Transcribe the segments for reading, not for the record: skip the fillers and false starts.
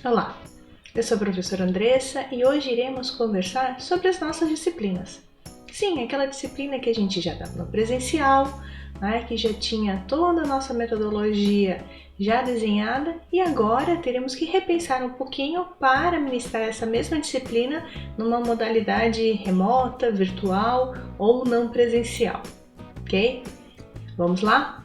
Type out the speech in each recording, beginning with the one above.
Olá, eu sou a professora Andressa e hoje iremos conversar sobre as nossas disciplinas. Sim, aquela disciplina que a gente já dava no presencial, que já tinha toda a nossa metodologia já desenhada e agora teremos que repensar um pouquinho para ministrar essa mesma disciplina numa modalidade remota, virtual ou não presencial, ok? Vamos lá?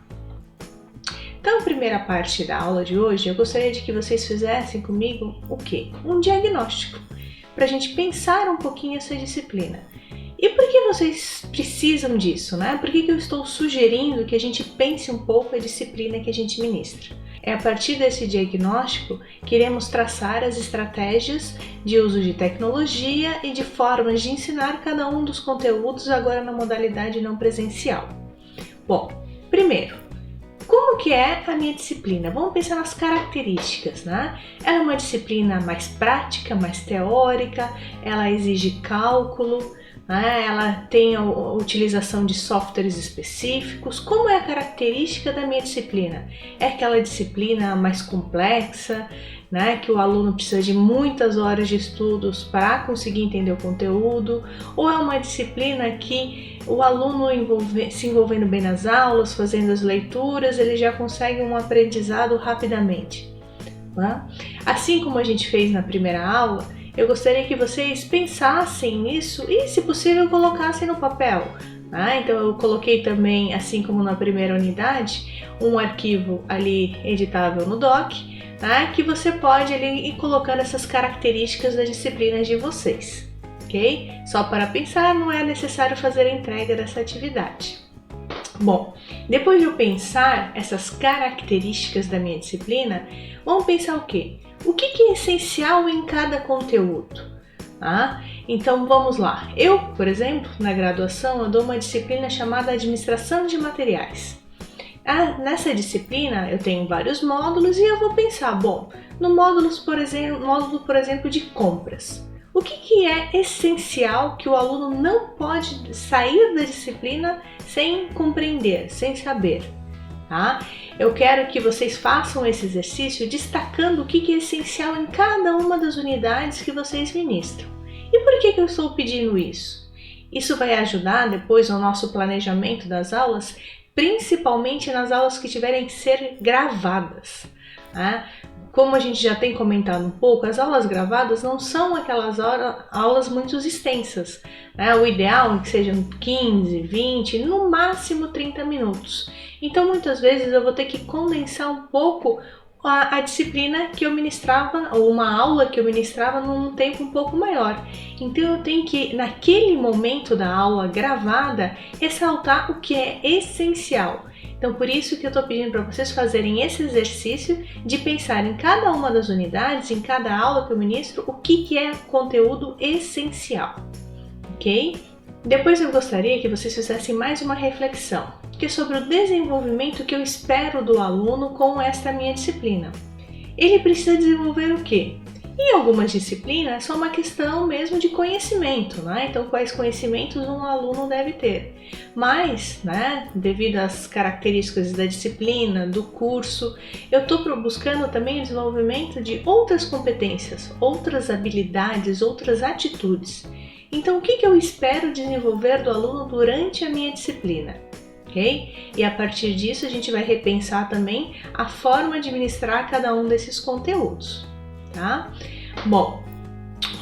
Então, a primeira parte da aula de hoje, eu gostaria de que vocês fizessem comigo o quê? Um diagnóstico, para a gente pensar um pouquinho essa disciplina. E por que vocês precisam disso, né? Por que eu estou sugerindo que a gente pense um pouco a disciplina que a gente ministra? É a partir desse diagnóstico que iremos traçar as estratégias de uso de tecnologia e de formas de ensinar cada um dos conteúdos agora na modalidade não presencial. Bom, primeiro, como que é a minha disciplina? Vamos pensar nas características, né? Ela é uma disciplina mais prática, mais teórica, ela exige cálculo, né? Ela tem a utilização de softwares específicos. Como é a característica da minha disciplina? É aquela disciplina mais complexa, né? Que o aluno precisa de muitas horas de estudos para conseguir entender o conteúdo, ou é uma disciplina que o aluno se envolvendo bem nas aulas, fazendo as leituras, ele já consegue um aprendizado rapidamente, né? Assim como a gente fez na primeira aula, eu gostaria que vocês pensassem nisso e, se possível, colocassem no papel. Então eu coloquei também, assim como na primeira unidade, um arquivo ali editável no Doc, que você pode ali ir colocando essas características das disciplinas de vocês, ok? Só para pensar, não é necessário fazer a entrega dessa atividade. Bom, depois de eu pensar essas características da minha disciplina, vamos pensar o quê? O que é essencial em cada conteúdo? Então vamos lá. Eu, por exemplo, na graduação, eu dou uma disciplina chamada Administração de Materiais. Nessa disciplina eu tenho vários módulos e eu vou pensar, bom, no módulo, por exemplo, de compras. O que é essencial que o aluno não pode sair da disciplina sem compreender, sem saber? Eu quero que vocês façam esse exercício destacando o que é essencial em cada uma das unidades que vocês ministram. E por que eu estou pedindo isso? Isso vai ajudar depois no nosso planejamento das aulas, principalmente nas aulas que tiverem que ser gravadas. Como a gente já tem comentado um pouco, as aulas gravadas não são aquelas aulas muito extensas. O ideal é que sejam 15, 20, no máximo 30 minutos. Então, muitas vezes eu vou ter que condensar um pouco a disciplina que eu ministrava, ou uma aula que eu ministrava num tempo um pouco maior. Então eu tenho que, naquele momento da aula gravada, ressaltar o que é essencial. Então por isso que eu estou pedindo para vocês fazerem esse exercício de pensar em cada uma das unidades, em cada aula que eu ministro, o que é conteúdo essencial, ok? Depois eu gostaria que vocês fizessem mais uma reflexão, que é sobre o desenvolvimento que eu espero do aluno com esta minha disciplina. Ele precisa desenvolver o quê? Em algumas disciplinas é só uma questão mesmo de conhecimento, Então quais conhecimentos um aluno deve ter. Mas, devido às características da disciplina, do curso, eu estou buscando também o desenvolvimento de outras competências, outras habilidades, outras atitudes. Então o que eu espero desenvolver do aluno durante a minha disciplina? Okay? E a partir disso a gente vai repensar também a forma de ministrar cada um desses conteúdos, Bom,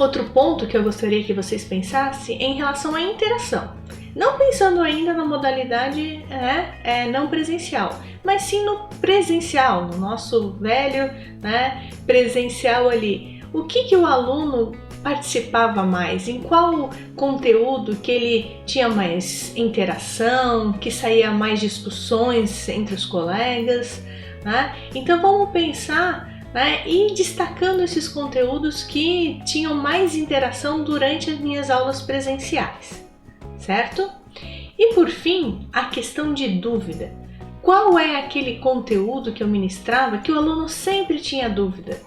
outro ponto que eu gostaria que vocês pensassem é em relação à interação. Não pensando ainda na modalidade não presencial, mas sim no presencial, no nosso velho presencial ali. O que o aluno participava mais, em qual conteúdo que ele tinha mais interação, que saía mais discussões entre os colegas, Então vamos pensar e destacando esses conteúdos que tinham mais interação durante as minhas aulas presenciais, certo? E por fim, a questão de dúvida. Qual é aquele conteúdo que eu ministrava que o aluno sempre tinha dúvida?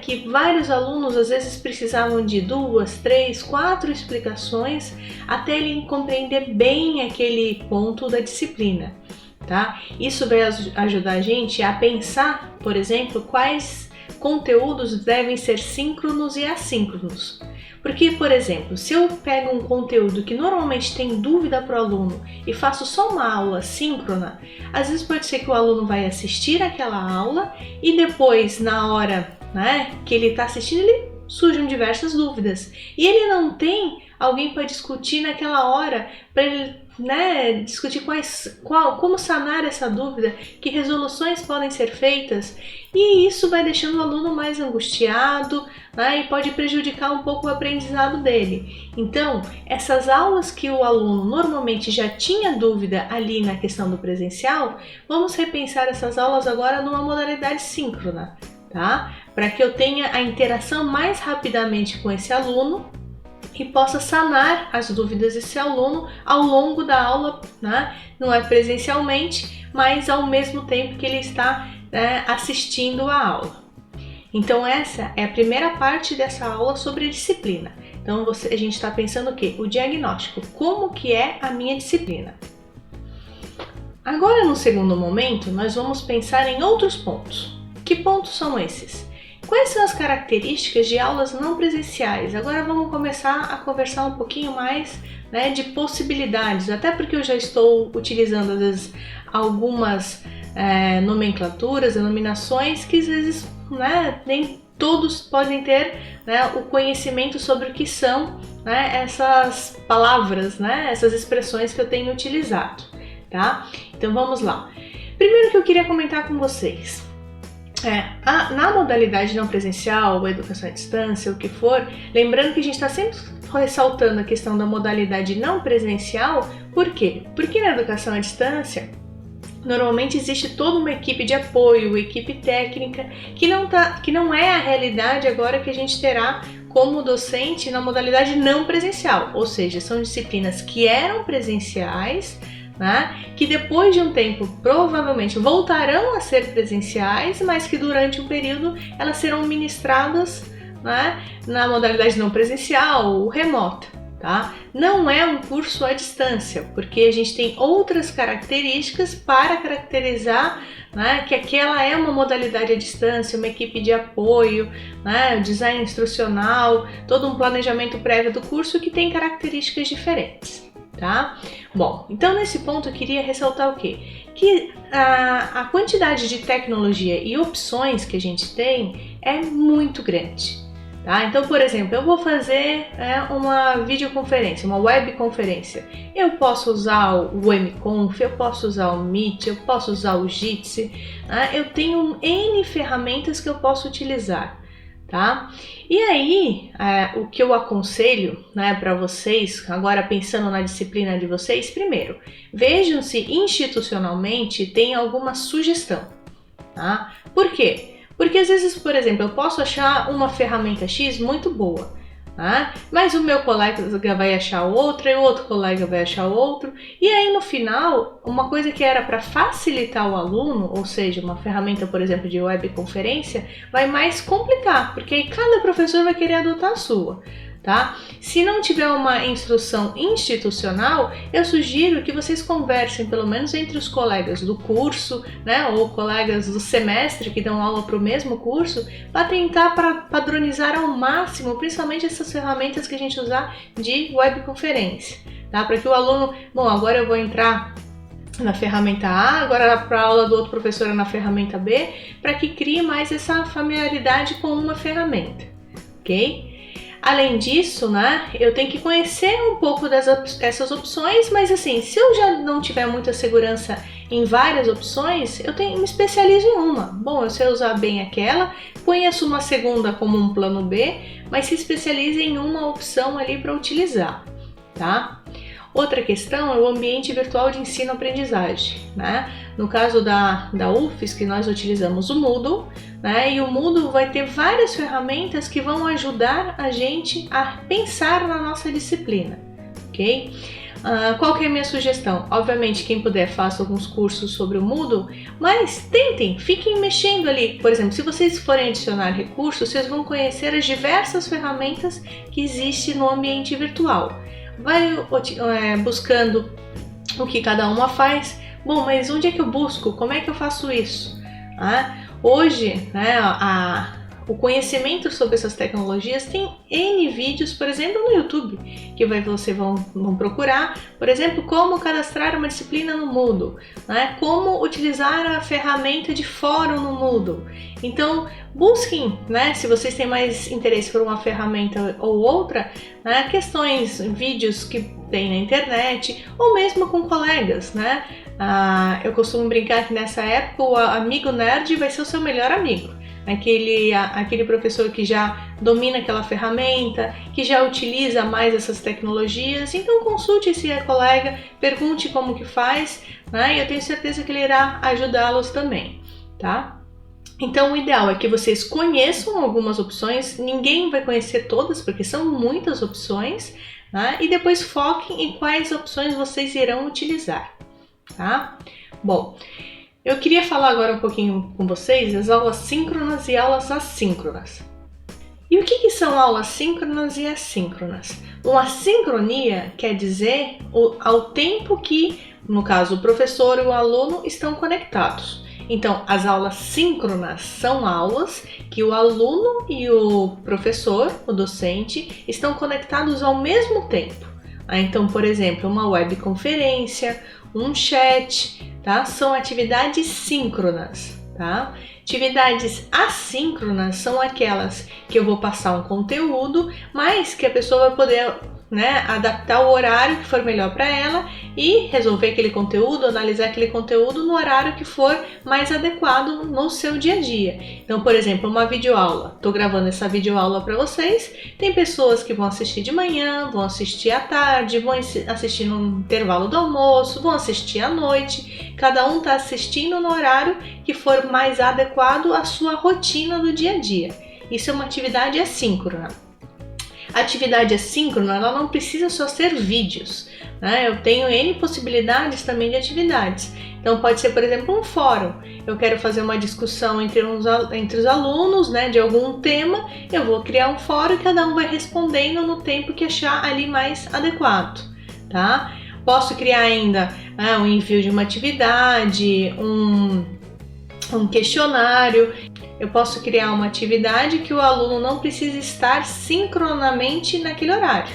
Que vários alunos às vezes precisavam de 2, 3, 4 explicações até ele compreender bem aquele ponto da disciplina. Isso vai ajudar a gente a pensar, por exemplo, quais conteúdos devem ser síncronos e assíncronos. Porque, por exemplo, se eu pego um conteúdo que normalmente tem dúvida para o aluno e faço só uma aula síncrona, às vezes pode ser que o aluno vai assistir aquela aula e depois, na hora, né, que ele está assistindo, ele surgem diversas dúvidas. E ele não tem alguém para discutir naquela hora, para ele, né, discutir como sanar essa dúvida, que resoluções podem ser feitas, e isso vai deixando o aluno mais angustiado, né, e pode prejudicar um pouco o aprendizado dele. Então, essas aulas que o aluno normalmente já tinha dúvida ali na questão do presencial, vamos repensar essas aulas agora numa modalidade síncrona, tá? Para que eu tenha a interação mais rapidamente com esse aluno e possa sanar as dúvidas desse aluno ao longo da aula, né? Não é presencialmente, mas ao mesmo tempo que ele está, né, assistindo a aula. Então essa é a primeira parte dessa aula sobre disciplina. Então a gente está pensando o quê? O diagnóstico, como que é a minha disciplina. Agora, no segundo momento, nós vamos pensar em outros pontos. Que pontos são esses? Quais são as características de aulas não presenciais? Agora vamos começar a conversar um pouquinho mais, né, de possibilidades, até porque eu já estou utilizando às vezes algumas nomenclaturas, denominações que às vezes, né, nem todos podem ter, né, o conhecimento sobre o que são, né, essas palavras, né, essas expressões que eu tenho utilizado, tá? Então vamos lá. Primeiro que eu queria comentar com vocês. Na modalidade não presencial, ou educação à distância, o que for, lembrando que a gente está sempre ressaltando a questão da modalidade não presencial, por quê? Porque na educação à distância, normalmente existe toda uma equipe de apoio, equipe técnica, que não é a realidade agora que a gente terá como docente na modalidade não presencial, ou seja, são disciplinas que eram presenciais, né, que depois de um tempo provavelmente voltarão a ser presenciais, mas que durante um período elas serão ministradas, né, na modalidade não presencial ou remota. Tá? Não é um curso à distância, porque a gente tem outras características para caracterizar, né, que aquela é uma modalidade à distância, uma equipe de apoio, né, design instrucional, todo um planejamento prévio do curso que tem características diferentes. Tá? Bom, então nesse ponto eu queria ressaltar o quê? Que a quantidade de tecnologia e opções que a gente tem é muito grande. Tá? Então, por exemplo, eu vou fazer uma videoconferência, uma webconferência. Eu posso usar o Webconf, eu posso usar o Meet, eu posso usar o Jitsi, né? Eu tenho N ferramentas que eu posso utilizar. Tá? E aí, o que eu aconselho, né, para vocês, agora pensando na disciplina de vocês, primeiro, vejam se institucionalmente tem alguma sugestão. Tá? Por quê? Porque às vezes, por exemplo, eu posso achar uma ferramenta X muito boa, tá? Mas o meu colega vai achar outra e o outro colega vai achar outro, e aí no final, uma coisa que era para facilitar o aluno, ou seja, uma ferramenta, por exemplo, de webconferência, vai mais complicar, porque aí cada professor vai querer adotar a sua. Tá? Se não tiver uma instrução institucional, eu sugiro que vocês conversem pelo menos entre os colegas do curso, né, ou colegas do semestre que dão aula para o mesmo curso, para tentar padronizar ao máximo, principalmente essas ferramentas que a gente usar de webconferência, tá? Para que o aluno, bom, agora eu vou entrar na ferramenta A, agora para a aula do outro professor é na ferramenta B, para que crie mais essa familiaridade com uma ferramenta, ok? Além disso, né, eu tenho que conhecer um pouco dessas opções, mas assim, se eu já não tiver muita segurança em várias opções, eu me especializo em uma. Bom, eu sei usar bem aquela, conheço uma segunda como um plano B, mas se especialize em uma opção ali para utilizar, tá? Outra questão é o ambiente virtual de ensino-aprendizagem, né? No caso da UFES, que nós utilizamos o Moodle, né? E o Moodle vai ter várias ferramentas que vão ajudar a gente a pensar na nossa disciplina, ok? Qual que é a minha sugestão? Obviamente, quem puder, faça alguns cursos sobre o Moodle, mas tentem, fiquem mexendo ali. Por exemplo, se vocês forem adicionar recursos, vocês vão conhecer as diversas ferramentas que existem no ambiente virtual. Vai buscando o que cada uma faz. Bom, mas onde é que eu busco? Como é que eu faço isso? Hoje, né, o conhecimento sobre essas tecnologias, tem N vídeos, por exemplo, no YouTube, que vocês vão procurar, por exemplo, como cadastrar uma disciplina no Moodle, né? Como utilizar a ferramenta de fórum no Moodle. Então, busquem, né, se vocês têm mais interesse por uma ferramenta ou outra, né, questões, vídeos que tem na internet, ou mesmo com colegas, né? Eu costumo brincar que nessa época o amigo nerd vai ser o seu melhor amigo. Aquele professor que já domina aquela ferramenta, que já utiliza mais essas tecnologias, então consulte esse colega, pergunte como que faz, né? E eu tenho certeza que ele irá ajudá-los também, tá? Então o ideal é que vocês conheçam algumas opções, ninguém vai conhecer todas porque são muitas opções, né? E depois foquem em quais opções vocês irão utilizar, tá? Bom, eu queria falar agora um pouquinho com vocês das aulas síncronas e aulas assíncronas. E o que são aulas síncronas e assíncronas? Uma sincronia quer dizer ao tempo que, no caso, o professor e o aluno estão conectados. Então, as aulas síncronas são aulas que o aluno e o professor, o docente, estão conectados ao mesmo tempo. Então, por exemplo, uma webconferência, um chat, tá? São atividades síncronas, tá? Atividades assíncronas são aquelas que eu vou passar um conteúdo, mas que a pessoa vai poder, né, adaptar o horário que for melhor para ela e resolver aquele conteúdo, analisar aquele conteúdo no horário que for mais adequado no seu dia a dia. Então, por exemplo, uma videoaula. Estou gravando essa videoaula para vocês. Tem pessoas que vão assistir de manhã, vão assistir à tarde, vão assistir no intervalo do almoço, vão assistir à noite. Cada um está assistindo no horário que for mais adequado à sua rotina do dia a dia. Isso é uma atividade assíncrona. A atividade assíncrona, ela não precisa só ser vídeos, né? Eu tenho N possibilidades também de atividades. Então pode ser, por exemplo, um fórum. Eu quero fazer uma discussão entre os alunos, né, de algum tema. Eu vou criar um fórum e cada um vai respondendo no tempo que achar ali mais adequado, tá? Posso criar ainda um envio de uma atividade, um questionário. Eu posso criar uma atividade que o aluno não precisa estar sincronamente naquele horário,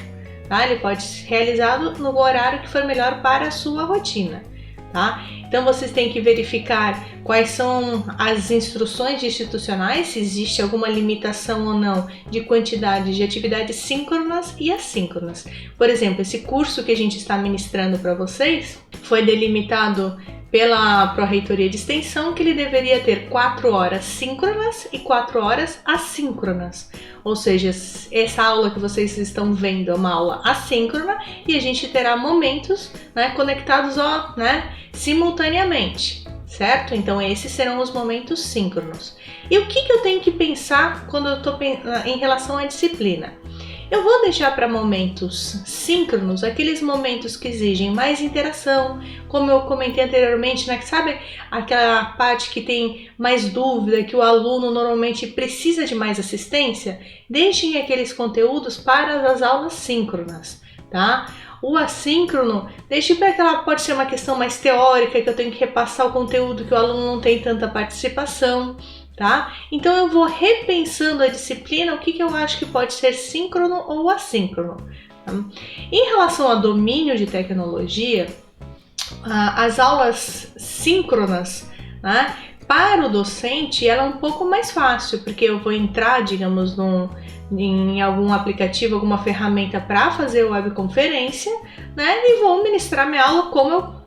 tá? Ele pode ser realizado no horário que for melhor para a sua rotina, tá? Então vocês têm que verificar quais são as instruções institucionais, se existe alguma limitação ou não de quantidade de atividades síncronas e assíncronas. Por exemplo, esse curso que a gente está ministrando para vocês foi delimitado pela Pró-Reitoria de Extensão que ele deveria ter 4 horas síncronas e 4 horas assíncronas. Ou seja, essa aula que vocês estão vendo é uma aula assíncrona e a gente terá momentos, né, conectados simultaneamente, certo? Então esses serão os momentos síncronos. E o que eu tenho que pensar quando eu estou em relação à disciplina? Eu vou deixar para momentos síncronos, aqueles momentos que exigem mais interação, como eu comentei anteriormente, né? Sabe aquela parte que tem mais dúvida, que o aluno normalmente precisa de mais assistência? Deixem aqueles conteúdos para as aulas síncronas, tá? O assíncrono, deixe para aquela, pode ser uma questão mais teórica, que eu tenho que repassar o conteúdo que o aluno não tem tanta participação. Tá? Então eu vou repensando a disciplina, o que eu acho que pode ser síncrono ou assíncrono. Tá? Em relação ao domínio de tecnologia, as aulas síncronas, né, para o docente, ela é um pouco mais fácil, porque eu vou entrar, digamos, em algum aplicativo, alguma ferramenta para fazer webconferência, né, e vou ministrar minha aula como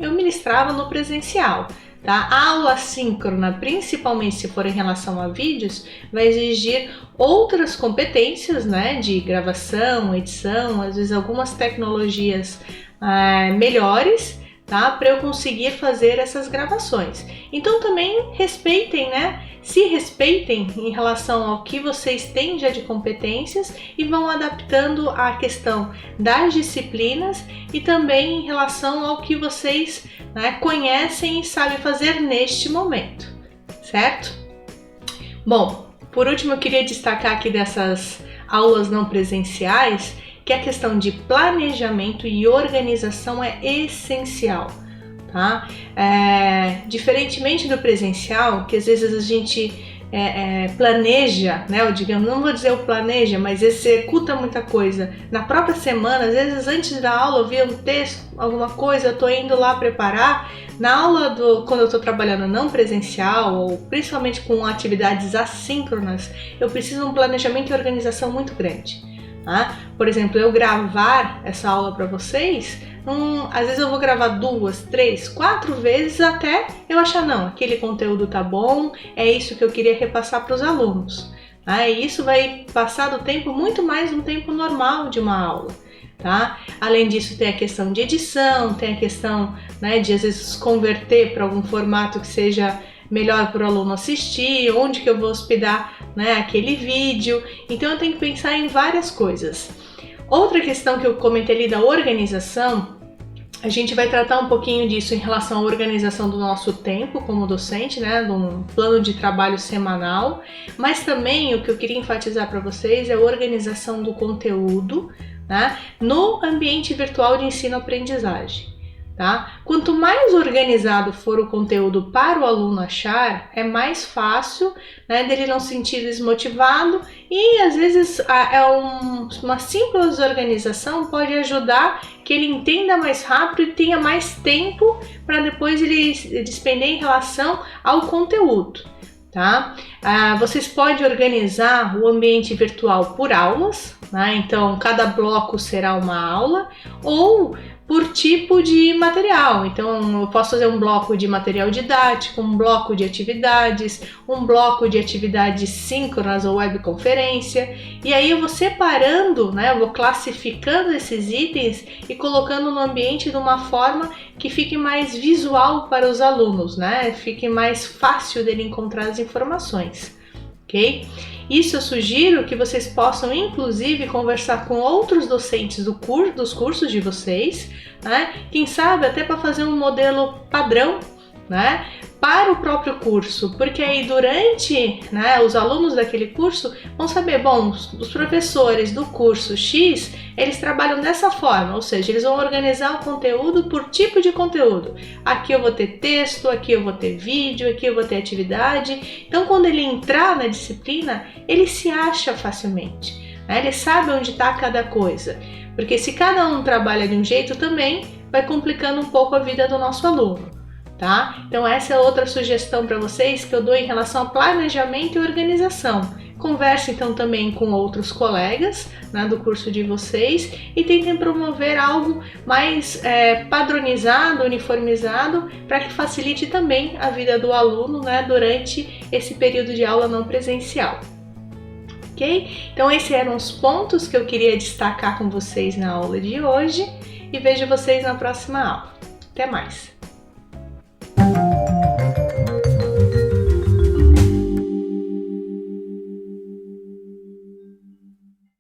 eu ministrava no presencial. Tá? A aula síncrona, principalmente se for em relação a vídeos, vai exigir outras competências, né, de gravação, edição, às vezes algumas tecnologias melhores, tá, para eu conseguir fazer essas gravações. Então também respeitem, né? Se respeitem em relação ao que vocês têm já de competências e vão adaptando a questão das disciplinas e também em relação ao que vocês, né, conhecem e sabem fazer neste momento, certo? Bom, por último eu queria destacar aqui dessas aulas não presenciais que a questão de planejamento e organização é essencial. Tá? Diferentemente do presencial, que às vezes a gente planeja, né? Ou digamos, não vou dizer o planeja, mas executa muita coisa na própria semana. Às vezes antes da aula eu vi um texto, alguma coisa, eu tô indo lá preparar. Na aula quando eu tô trabalhando não presencial, ou principalmente com atividades assíncronas, eu preciso de um planejamento e organização muito grande. Tá? Por exemplo, eu gravar essa aula para vocês, às vezes eu vou gravar 2, 3, 4 vezes até eu achar, não, aquele conteúdo tá bom, é isso que eu queria repassar para os alunos. Tá? E isso vai passar do tempo muito mais um tempo normal de uma aula. Tá? Além disso, tem a questão de edição, tem a questão, né, de às vezes converter para algum formato que seja melhor para o aluno assistir, onde que eu vou hospedar, né, aquele vídeo. Então eu tenho que pensar em várias coisas. Outra questão que eu comentei ali da organização, a gente vai tratar um pouquinho disso em relação à organização do nosso tempo como docente, né, de um plano de trabalho semanal, mas também o que eu queria enfatizar para vocês é a organização do conteúdo, né, no ambiente virtual de ensino-aprendizagem. Tá? Quanto mais organizado for o conteúdo para o aluno achar, é mais fácil, né, dele não se sentir desmotivado e às vezes uma simples organização pode ajudar que ele entenda mais rápido e tenha mais tempo para depois ele despender em relação ao conteúdo. Tá? Vocês podem organizar o ambiente virtual por aulas, né? Então cada bloco será uma aula, ou por tipo de material. Então eu posso fazer um bloco de material didático, um bloco de atividades, um bloco de atividades síncronas ou webconferência, e aí eu vou separando, né? Eu vou classificando esses itens e colocando no ambiente de uma forma que fique mais visual para os alunos, né? Fique mais fácil dele encontrar as informações, ok? Isso eu sugiro que vocês possam, inclusive, conversar com outros docentes dos cursos de vocês, né? Quem sabe até para fazer um modelo padrão, né, para o próprio curso, porque aí durante, né, os alunos daquele curso vão saber, bom, os professores do curso X, eles trabalham dessa forma, ou seja, eles vão organizar o conteúdo por tipo de conteúdo. Aqui eu vou ter texto, aqui eu vou ter vídeo, aqui eu vou ter atividade. Então quando ele entrar na disciplina, ele se acha facilmente, né? Ele sabe onde está cada coisa, porque se cada um trabalha de um jeito também, vai complicando um pouco a vida do nosso aluno. Tá? Então essa é outra sugestão para vocês que eu dou em relação ao planejamento e organização. Converse então também com outros colegas, né, do curso de vocês e tentem promover algo mais padronizado, uniformizado, para que facilite também a vida do aluno, né, durante esse período de aula não presencial. Ok? Então esses eram os pontos que eu queria destacar com vocês na aula de hoje e vejo vocês na próxima aula. Até mais!